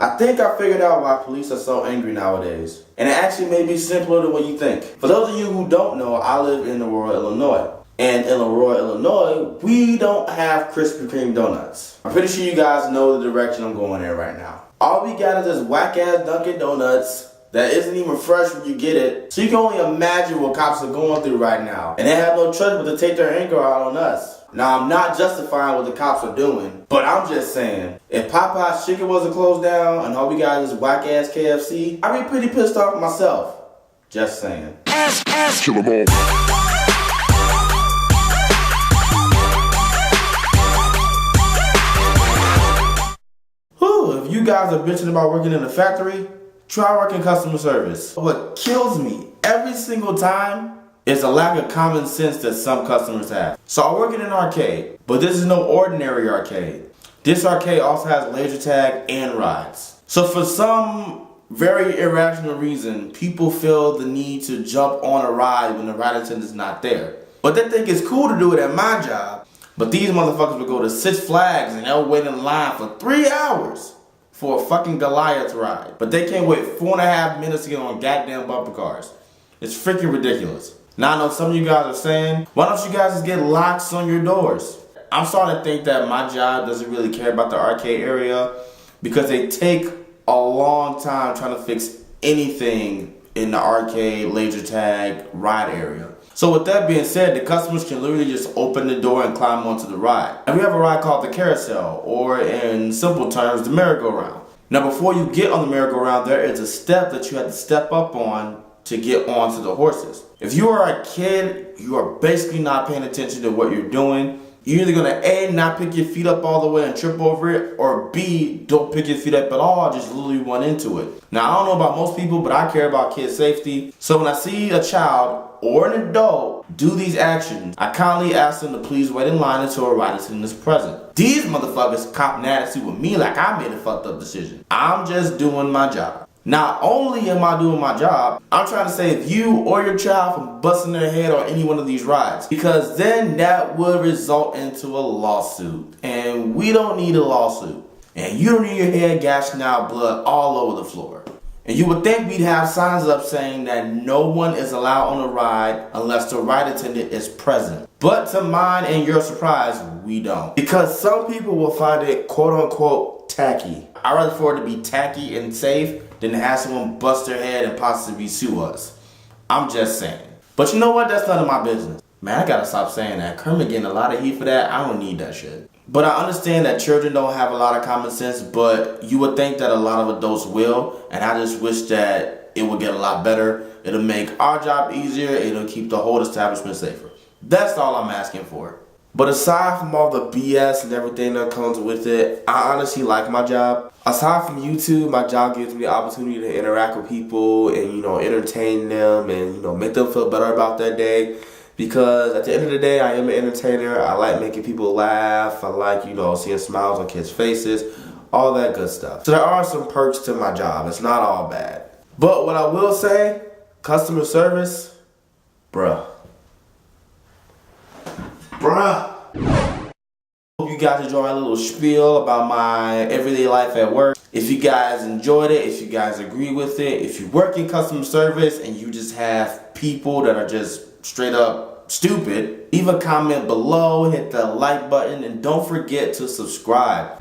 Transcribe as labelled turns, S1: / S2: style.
S1: I think I figured out why police are so angry nowadays. And it actually may be simpler than what you think. For those of you who don't know, I live in Aurora, Illinois. And in Aurora, Illinois, we don't have Krispy Kreme donuts. I'm pretty sure you guys know the direction I'm going in right now. All we got is this whack-ass Dunkin' Donuts that isn't even fresh when you get it. So you can only imagine what cops are going through right now. And they have no choice but to take their anger out on us. Now, I'm not justifying what the cops are doing, but I'm just saying, if Popeye's Chicken wasn't closed down and all we got is whack-ass KFC, I'd be pretty pissed off myself. Just saying.
S2: Kill 'em all.
S1: If you guys are bitching about working in a factory, try working customer service. What kills me every single time is the lack of common sense that some customers have. So I work in an arcade, but this is no ordinary arcade. This arcade also has laser tag and rides. So for some very irrational reason, people feel the need to jump on a ride when the ride attendant's not there. But they think it's cool to do it at my job. But these motherfuckers will go to Six Flags and they'll wait in line for 3 hours for a fucking Goliath ride. But they can't wait 4.5 minutes to get on goddamn bumper cars. It's freaking ridiculous. Now I know some of you guys are saying, why don't you guys just get locks on your doors? I'm starting to think that my job doesn't really care about the arcade area because they take a long time trying to fix anything in the arcade, laser tag, ride area. So with that being said, the customers can literally just open the door and climb onto the ride. And we have a ride called the carousel, or in simple terms, the merry-go-round. Now before you get on the merry-go-round, there is a step that you have to step up on to get onto the horses. If you are a kid, you are basically not paying attention to what you're doing. You're either gonna A, not pick your feet up all the way and trip over it, or B, don't pick your feet up at all, just literally run into it. Now I don't know about most people, but I care about kids' safety. So when I see a child or an adult do these actions, I kindly ask them to please wait in line until a ride attendant is present. These motherfuckers cop an attitude with me like I made a fucked up decision. I'm just doing my job. Not only am I doing my job, I'm trying to save you or your child from busting their head on any one of these rides, because then that would result into a lawsuit, and we don't need a lawsuit. And you don't need your head gashing out blood all over the floor. And you would think we'd have signs up saying that no one is allowed on a ride unless the ride attendant is present. But to mine and your surprise, we don't. Because some people will find it quote unquote tacky. I'd rather for it to be tacky and safe than to have someone bust their head and possibly sue us. I'm just saying. But you know what? That's none of my business. Man, I gotta stop saying that. Kermit getting a lot of heat for that. I don't need that shit. But I understand that children don't have a lot of common sense, but you would think that a lot of adults will, and I just wish that it would get a lot better. It'll make our job easier. It'll keep the whole establishment safer. That's all I'm asking for. But aside from all the BS and everything that comes with it, I honestly like my job. Aside from YouTube, my job gives me the opportunity to interact with people and, entertain them and, make them feel better about their day. Because at the end of the day, I am an entertainer. I like making people laugh. I like, seeing smiles on kids' faces, all that good stuff. So there are some perks to my job. It's not all bad. But what I will say, customer service, bruh. Hope you guys enjoyed my little spiel about my everyday life at work. If you guys enjoyed it, if you guys agree with it, if you work in customer service and you just have people that are just straight up stupid, leave a comment below, hit the like button, and don't forget to subscribe.